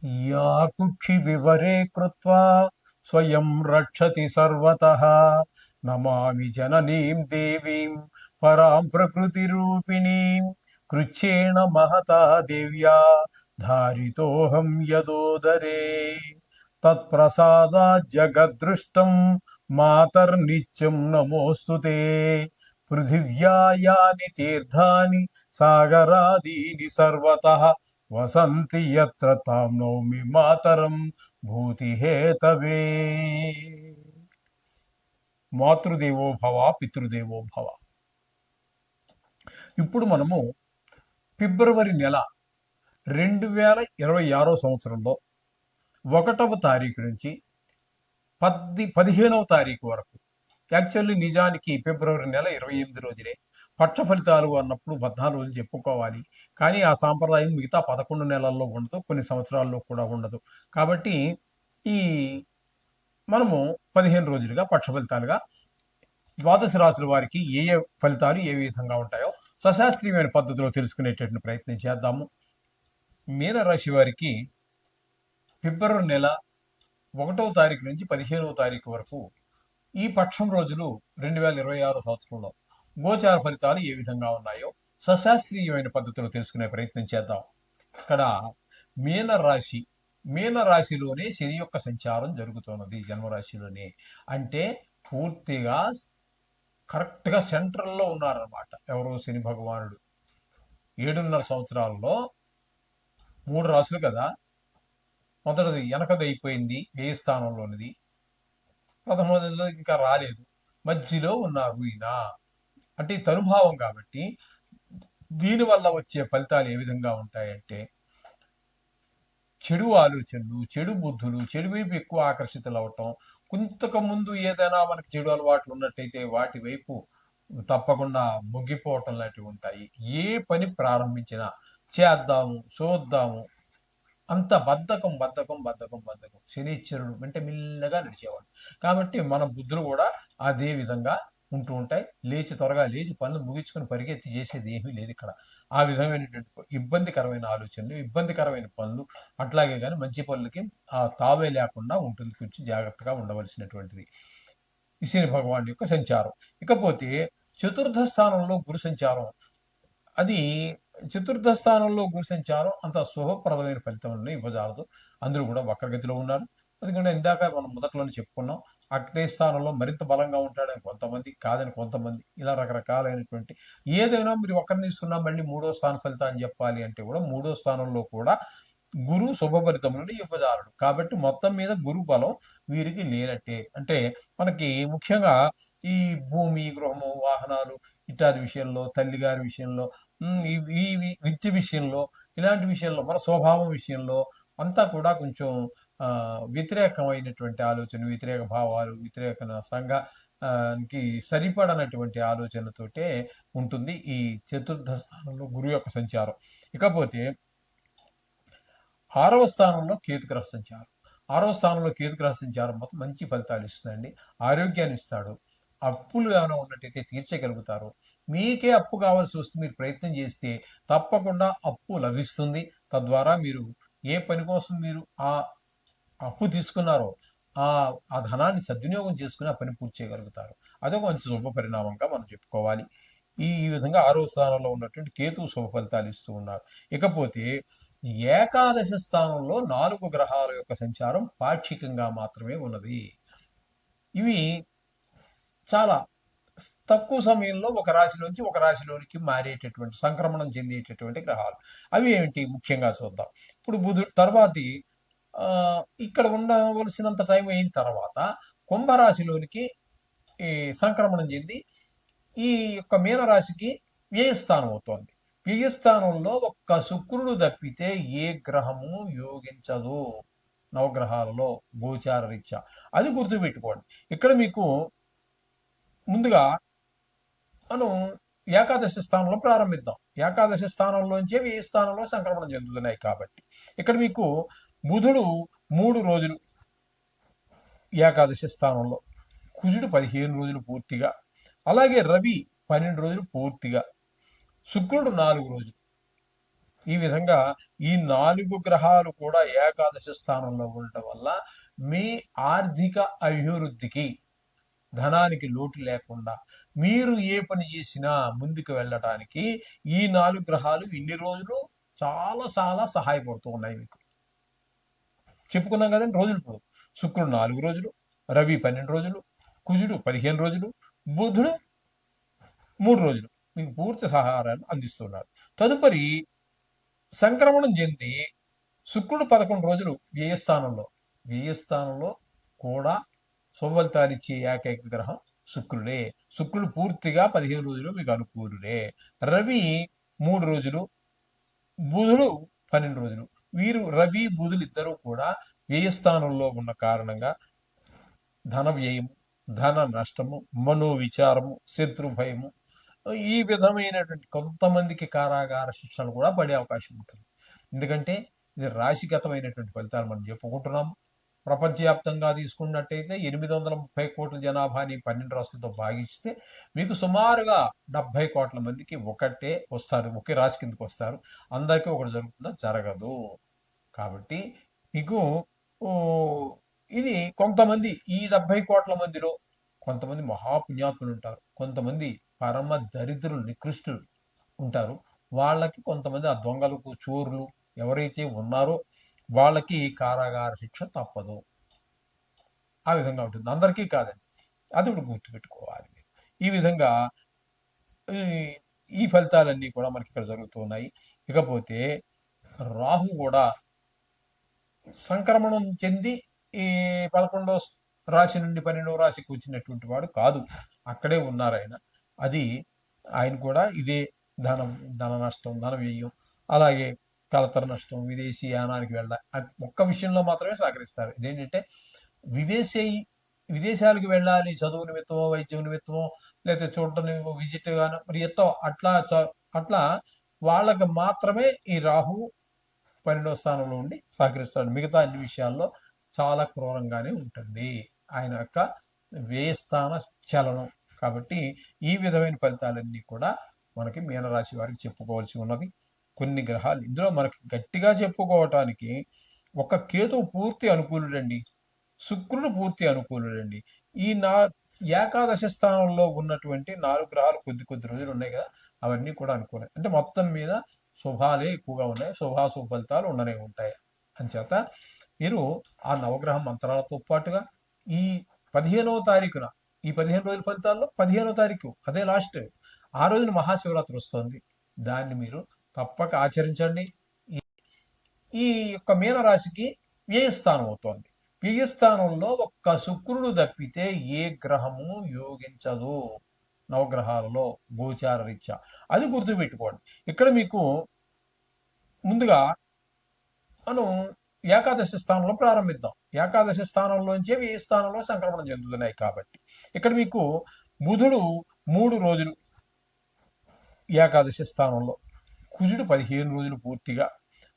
या कुक्षि विवरे कृत्वा स्वयं रक्षति सर्वतः नमामि जननीं देवीं परां प्रकृतिरूपिणीं कृच्छ्रेण महता देव्या धारितोऽहं यदोदरे तत्प्रसादात् जगद्दृष्टं मातर्नित्यं नमोऽस्तु ते पृथिव्या यानि तीर्थानि सागरादीनि सर्वतः वसन्ति यत्र तां नौमि मातరం భూతిహేతవే. మాతృదేవో భవ పితృదేవో భవ. ఇప్పుడు మనము ఫిబ్రవరి నెల 2026 సంవత్సరంలో 1వ తారీఖు నుంచి 15వ తారీఖు వరకు, యాక్చువల్లీ నిజానికి ఫిబ్రవరి నెల 28 రోజులే పక్ష ఫలితాలు అన్నప్పుడు 14 రోజులు చెప్పుకోవాలి. కానీ ఆ సాంప్రదాయం మిగతా 11 నెలల్లో ఉండదు, కొన్ని సంవత్సరాల్లో కూడా ఉండదు. కాబట్టి ఈ మనము 15 రోజులుగా పక్ష ఫలితాలుగా ద్వాదశ రాశుల వారికి ఏ ఏ ఫలితాలు ఏ విధంగా ఉంటాయో సశాస్త్రీయమైన పద్ధతిలో తెలుసుకునేటటువంటి ప్రయత్నం చేద్దాము. మీనరాశి వారికి ఫిబ్రవరి నెల 1వ తారీఖు నుంచి 15వ తారీఖు వరకు ఈ పక్షం రోజులు 2026 సంవత్సరంలో గోచార ఫలితాలు ఏ విధంగా ఉన్నాయో సశాస్త్రీయమైన పద్ధతిలో తెలుసుకునే ప్రయత్నం చేద్దాం. ఇక్కడ మీనరాశిలోనే శని యొక్క సంచారం జరుగుతున్నది. జన్మరాశిలోనే అంటే పూర్తిగా కరెక్ట్గా సెంట్రల్లో ఉన్నారన్నమాట. ఎవరో శని భగవానుడు 7.5 సంవత్సరాల్లో 3 రాశులు కదా. మొదటిది వెనకది అయిపోయింది, వ్యయ స్థానంలోనిది. ప్రథమలో ఇంకా రాలేదు, మధ్యలో ఉన్నారు ఈయన. అంటే ఈ తనుభావం కాబట్టి దీనివల్ల వచ్చే ఫలితాలు ఏ విధంగా ఉంటాయంటే చెడు ఆలోచనలు, చెడు బుద్ధులు, చెడు వైపు ఎక్కువ ఆకర్షితులు అవటం, ముందు ఏదైనా మనకి చెడు అలవాట్లు ఉన్నట్టయితే వాటి వైపు తప్పకుండా మొగ్గిపోవటం లాంటివి ఉంటాయి. ఏ పని ప్రారంభించినా చేద్దాము చూద్దాము అంత బద్ధకం బద్ధకం బద్ధకం బద్ధకం. శనిశ్చరుడు అంటే మెల్లగా నడిచేవాడు. కాబట్టి మన బుద్ధులు కూడా అదే విధంగా ఉంటూ ఉంటాయి. త్వరగా లేచి పనులు ముగించుకొని పరిగెత్తి చేసేది ఏమీ లేదు ఇక్కడ. ఆ విధమైనటువంటి ఇబ్బందికరమైన ఆలోచనలు, ఇబ్బందికరమైన పనులు, అట్లాగే కానీ మంచి పనులకి ఆ తావే లేకుండా ఉంటుంది. కొంచెం జాగ్రత్తగా ఉండవలసినటువంటిది ఈ శని భగవాన్ యొక్క సంచారం. ఇకపోతే చతుర్థ స్థానంలో గురు సంచారం. అది చతుర్థ స్థానంలో గురు సంచారం అంత శుభప్రదమైన ఫలితాలను ఇవ్వజాలదు. అందరూ కూడా వక్రగతిలో ఉన్నారు. ఎందుకంటే ఇందాక మనం మొదట్లోనే చెప్పుకున్నాం, అగ్ని స్థానంలో మరింత బలంగా ఉంటాడని కొంతమంది, కాదని కొంతమంది, ఇలా రకరకాలైనటువంటి ఏదైనా మీరు ఒక్కరిని తీసుకున్నా మళ్ళీ 3వ స్థాన ఫలితాన్ని చెప్పాలి అంటే కూడా 3వ స్థానంలో కూడా గురు శుభఫలితములను ఇవ్వజాలడు. కాబట్టి మొత్తం మీద గురు బలం వీరికి లేనట్టే. అంటే మనకి ముఖ్యంగా ఈ భూమి, గృహము, వాహనాలు ఇత్యాది విషయంలో, తల్లిగారి విషయంలో, ఈ విద్య విషయంలో, ఇలాంటి విషయంలో, మన స్వభావం విషయంలో అంతా కూడా కొంచెం వ్యతిరేకమైనటువంటి ఆలోచన, వ్యతిరేక భావాలు, వ్యతిరేక సంఘానికి సరిపడనటువంటి ఆలోచనతోటే ఉంటుంది ఈ చతుర్థ స్థానంలో గురువు యొక్క సంచారం. ఇకపోతే 6వ స్థానంలో కేతుగ్రహ సంచారం. 6వ స్థానంలో కేతుగ్రహ సంచారం మొత్తం మంచి ఫలితాలు ఇస్తుందండి. ఆరోగ్యాన్ని ఇస్తాడు. అప్పులు ఏమైనా ఉన్నట్టయితే తీర్చగలుగుతారు. మీకే అప్పు కావాల్సి వస్తే మీరు ప్రయత్నం చేస్తే తప్పకుండా అప్పు లభిస్తుంది. తద్వారా మీరు ఏ పని కోసం మీరు ఆ అప్పు తీసుకున్నారో ఆ ధనాన్ని సద్వినియోగం చేసుకుని ఆ పని పూర్తి చేయగలుగుతారు. అదొక మంచి శుభ పరిణామంగా మనం చెప్పుకోవాలి. ఈ విధంగా 6వ స్థానంలో ఉన్నటువంటి కేతువు శుభ ఫలితాలు ఇస్తూ ఉన్నారు. ఇకపోతే ఏకాదశ స్థానంలో 4 గ్రహాల యొక్క సంచారం పాక్షికంగా మాత్రమే ఉన్నది. ఇవి చాలా తక్కువ సమయంలో ఒక రాశిలోంచి ఒక రాశిలోనికి మారేటటువంటి, సంక్రమణం చెందేటటువంటి గ్రహాలు. అవి ఏమిటి ముఖ్యంగా చూద్దాం. ఇప్పుడు బుధుడు తర్వాతి ఇక్కడ ఉండవలసినంత టైం అయిన తర్వాత కుంభరాశిలోనికి సంక్రమణం చెంది ఈ యొక్క మీనరాశికి వ్యయస్థానం అవుతోంది. వ్యయస్థానంలో ఒక్క శుక్రుడు తప్పితే ఏ గ్రహము యోగించదు నవగ్రహాలలో గోచార రీత్యా. అది గుర్తుపెట్టుకోండి. ఇక్కడ మీకు ముందుగా మనం ఏకాదశ స్థానంలో ప్రారంభిద్దాం. ఏకాదశ స్థానంలోంచే వ్యయ స్థానంలో సంక్రమణం చెందుతున్నాయి. కాబట్టి ఇక్కడ మీకు బుధుడు 3 రోజులు ఏకాదశి స్థానంలో, కుజుడు 15 రోజులు పూర్తిగా, అలాగే రవి 12 రోజులు పూర్తిగా, శుక్రుడు 4 రోజులు. ఈ విధంగా ఈ 4 గ్రహాలు కూడా ఏకాదశి స్థానంలో ఉండటం వల్ల మీ ఆర్థిక అభివృద్ధికి, ధనానికి లోటు లేకుండా మీరు ఏ పని చేసినా ముందుకు వెళ్ళటానికి ఈ 4 గ్రహాలు ఇన్ని రోజులు చాలా చాలా సహాయపడుతూ ఉన్నాయి మీకు. చెప్పుకున్నాం కదండి రోజులు. ఇప్పుడు శుక్రుడు 4 రోజులు, రవి 12 రోజులు, కుజుడు 15 రోజులు, బుధుడు 3 రోజులు మీకు పూర్తి సహారాన్ని అందిస్తున్నాడు. తదుపరి సంక్రమణం చెంది శుక్రుడు 11 రోజులు వ్యయస్థానంలో కూడా శుభఫలితాలిచ్చే ఏకైక గ్రహం శుక్రుడే. శుక్రుడు పూర్తిగా 15 రోజులు మీకు అనుకూలుడే. రవి 3 రోజులు, బుధుడు 12 రోజులు. వీరు రవి బుధులు ఇద్దరు కూడా వ్యయస్థానంలో ఉన్న కారణంగా ధన వ్యయము, ధన నష్టము, మనోవిచారము, శత్రు భయము, ఈ విధమైనటువంటి కొంతమందికి కారాగార శిక్షలు కూడా పడే అవకాశం ఉంటుంది. ఎందుకంటే ఇది రాశిగతమైనటువంటి ఫలితాలు మనం చెప్పుకుంటున్నాము. ప్రపంచవ్యాప్తంగా తీసుకున్నట్టయితే 830 కోట్ల జనాభాని 12 రాష్ట్రాలతో భాగిస్తే మీకు సుమారుగా 70 కోట్ల మందికి ఒకటే వస్తారు, ఒకే రాశి కిందకి వస్తారు. అందరికీ ఒకటి జరుగుతుందా? జరగదు. కాబట్టి మీకు ఇది కొంతమంది, ఈ 70 కోట్ల మందిలో కొంతమంది మహాపుణ్యాత్ములు ఉంటారు, కొంతమంది పరమ దరిద్రులు నికృష్టులు ఉంటారు. వాళ్ళకి కొంతమంది ఆ దొంగలకు, చోరులు ఎవరైతే ఉన్నారో వాళ్ళకి కారాగార శిక్ష తప్పదు. ఆ విధంగా ఉంటుంది, అందరికీ కాదండి. అది కూడా గుర్తుపెట్టుకోవాలి. ఈ విధంగా ఈ ఫలితాలన్నీ కూడా మనకి ఇక్కడ జరుగుతున్నాయి. ఇకపోతే రాహు కూడా సంక్రమణం చెంది ఈ 11వ రాశి నుండి 12వ రాశికి వచ్చినటువంటి వాడు కాదు, అక్కడే ఉన్నారు ఆయన. అది ఆయన కూడా ఇదే ధన నష్టం, ధన వ్యయం, అలాగే కలతర నష్టం, విదేశీ యానానికి ఒక్క విషయంలో మాత్రమే సహకరిస్తారు. ఇదేంటంటే విదేశాలకు వెళ్ళాలి, చదువు నిమిత్తమో, వైద్యం నిమిత్తమో, లేకపోతే చూడటం విజిట్ గాను, మరి అట్లా వాళ్ళకి మాత్రమే ఈ రాహు 12వ స్థానంలో ఉండి సహకరిస్తాడు. మిగతా అన్ని విషయాల్లో చాలా క్రూరంగానే ఉంటుంది ఆయన యొక్క వ్యయస్థాన చలనం. కాబట్టి ఈ విధమైన ఫలితాలన్నీ కూడా మనకి మీనరాశి వారికి చెప్పుకోవాల్సి ఉన్నది. కొన్ని గ్రహాలు ఇందులో మనకి గట్టిగా చెప్పుకోవటానికి ఒక కేతువు పూర్తి అనుకూలుడండి, శుక్రుడు పూర్తి అనుకూలుడండి. ఈ ఏకాదశ స్థానంలో ఉన్నటువంటి 4 గ్రహాలు కొద్ది రోజులు ఉన్నాయి కదా, అవన్నీ కూడా అనుకూలం. అంటే మొత్తం మీద శుభాలే ఎక్కువగా ఉన్నాయి, శుభాశుభ ఫలితాలు ఉండనే ఉంటాయి. అంచేత మీరు ఆ నవగ్రహ మంత్రాలతో పాటుగా ఈ 15వ తారీఖున, ఈ 15 రోజుల ఫలితాల్లో 15వ తారీఖు అదే లాస్ట్, ఆ రోజున మహాశివరాత్రి వస్తుంది. దాన్ని మీరు తప్పక ఆచరించండి. ఈ యొక్క మీనరాశికి వ్యయస్థానం అవుతోంది. వ్యయస్థానంలో ఒక్క శుక్రుడు తప్పితే ఏ గ్రహము యోగించదు నవగ్రహాలలో గోచార రీత్యా. అది గుర్తుపెట్టుకోండి. ఇక్కడ మీకు ముందుగా మనం ఏకాదశి స్థానంలో ప్రారంభిద్దాం. ఏకాదశి స్థానంలోంచే వ్యయ స్థానంలో సంక్రమణం చెందుతున్నాయి. కాబట్టి ఇక్కడ మీకు బుధుడు 3 రోజులు ఏకాదశి స్థానంలో, కుజుడు 15 రోజులు పూర్తిగా,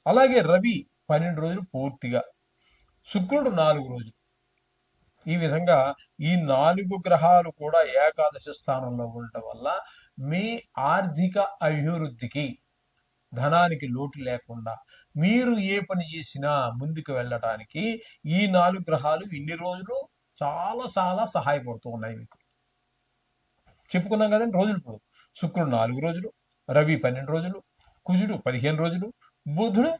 అలాగే రవి 12 రోజులు పూర్తిగా, శుక్రుడు 4 రోజులు. ఈ విధంగా ఈ 4 గ్రహాలు కూడా ఏకాదశి స్థానంలో ఉండటం వల్ల మీ ఆర్థిక అభివృద్ధికి, ధనానికి లోటు లేకుండా మీరు ఏ పని చేసినా ముందుకు వెళ్ళటానికి ఈ 4 గ్రహాలు ఇన్ని రోజులు చాలా చాలా సహాయపడుతూ ఉన్నాయి మీకు. చెప్పుకున్నాం కదండి రోజులు. ఇప్పుడు శుక్రుడు 4 రోజులు, రవి 12 రోజులు, కుజుడు 15 రోజులు, బుధుడు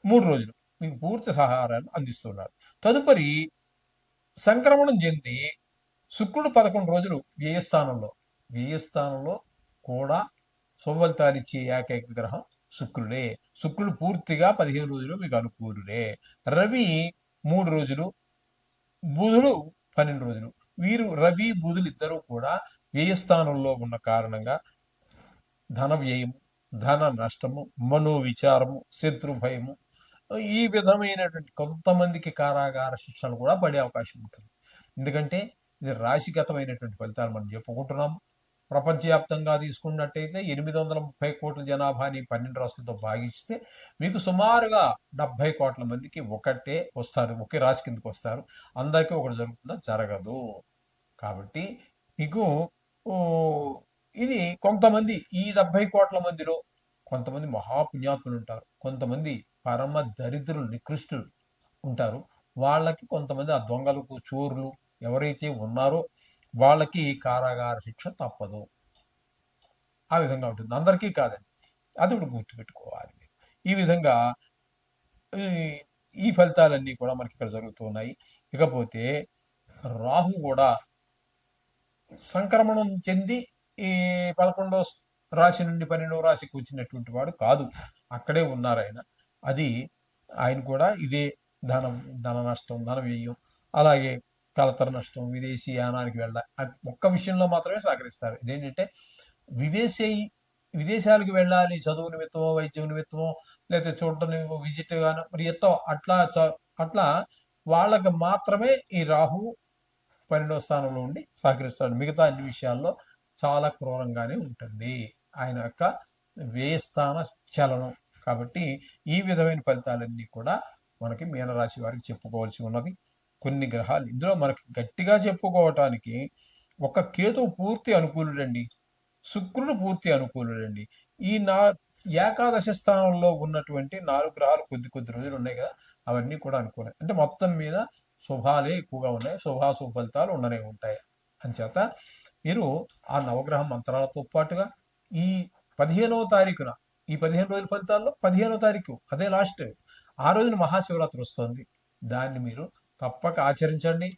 3 రోజులు మీకు పూర్తి సహారాన్ని అందిస్తున్నాడు. తదుపరి సంక్రమణం చెంది శుక్రుడు 11 రోజులు వ్యయస్థానంలో కూడా శుభఫలితాలిచ్చే ఏకైక గ్రహం శుక్రుడే. శుక్రుడు పూర్తిగా 15 రోజులు మీకు అనుకూలుడే. రవి 3 రోజులు, బుధుడు 12 రోజులు. వీరు రవి బుధులు ఇద్దరు కూడా వ్యయస్థానంలో ఉన్న కారణంగా ధన వ్యయము, ధన నష్టము, మనోవిచారము, శత్రు భయము, ఈ విధమైనటువంటి కొంతమందికి కారాగార శిక్షలు కూడా పడే అవకాశం ఉంటుంది. ఎందుకంటే ఇది రాశిగతమైనటువంటి ఫలితాలు మనం చెప్పుకుంటున్నాము. ప్రపంచవ్యాప్తంగా తీసుకున్నట్టయితే 830 కోట్ల జనాభాని 12 రాష్ట్రాలతో భాగిస్తే మీకు సుమారుగా 70 కోట్ల మందికి ఒకటే వస్తారు, ఒకే రాశి కిందకి వస్తారు. అందరికీ ఒకటి జరుగుతుందా? జరగదు. కాబట్టి మీకు ఇది కొంతమంది, ఈ 70 కోట్ల మందిలో కొంతమంది మహాపుణ్యాత్ములు ఉంటారు, కొంతమంది పరమ దరిద్రులు నికృష్టులు ఉంటారు. వాళ్ళకి కొంతమంది ఆ దొంగలకు చోరులు ఎవరైతే ఉన్నారో వాళ్ళకి కారాగార శిక్ష తప్పదు. ఆ విధంగా ఉంటుంది, అందరికీ కాదండి. అది కూడా గుర్తుపెట్టుకోవాలి మీరు. ఈ విధంగా ఈ ఈ ఫలితాలన్నీ కూడా మనకి ఇక్కడ జరుగుతున్నాయి. ఇకపోతే రాహు కూడా సంక్రమణం చెంది ఈ 11వ రాశి నుండి 12వ రాశికి వచ్చినటువంటి వాడు కాదు, అక్కడే ఉన్నారు ఆయన. అది ఆయన కూడా ఇదే ధనం, ధన నష్టం, ధన వ్యయం, అలాగే కలతర నష్టం, విదేశీ యానానికి వెళ్ళ ఒక్క విషయంలో మాత్రమే సహకరిస్తారు. ఇదేంటంటే విదేశీ విదేశాలకు వెళ్ళాలి చదువు నిమిత్తమో, వైద్యం నిమిత్తమో, లేకపోతే చూడటం విజిట్ గాను, మరి ఎట్టో అట్లా అట్లా వాళ్ళకి మాత్రమే ఈ రాహు 12వ స్థానంలో ఉండి సహకరిస్తాడు. మిగతా అన్ని విషయాల్లో చాలా క్రూరంగానే ఉంటుంది ఆయన యొక్క వ్యయస్థాన చలనం. కాబట్టి ఈ విధమైన ఫలితాలన్నీ కూడా మనకి మీనరాశి వారికి చెప్పుకోవాల్సి ఉన్నది. కొన్ని గ్రహాలు ఇందులో మనకి గట్టిగా చెప్పుకోవటానికి ఒక కేతువు పూర్తి అనుకూలుడండి, శుక్రుడు పూర్తి అనుకూలుడండి. ఈ ఏకాదశ స్థానంలో ఉన్నటువంటి 4 గ్రహాలు కొద్ది కొద్ది రోజులు ఉన్నాయి కదా, అవన్నీ కూడా అనుకూలం. అంటే మొత్తం మీద శుభాలే ఎక్కువగా ఉన్నాయి, శుభాశుభ ఫలితాలు ఉండనే ఉంటాయి. అంచేత మీరు ఆ నవగ్రహ మంత్రాలతో పాటుగా ఈ 15వ తారీఖున, ఈ 15 రోజుల ఫలితాల్లో 15వ తారీఖు అదే లాస్ట్, ఆ రోజున మహాశివరాత్రి వస్తుంది. దాన్ని మీరు తప్పక ఆచరించండి.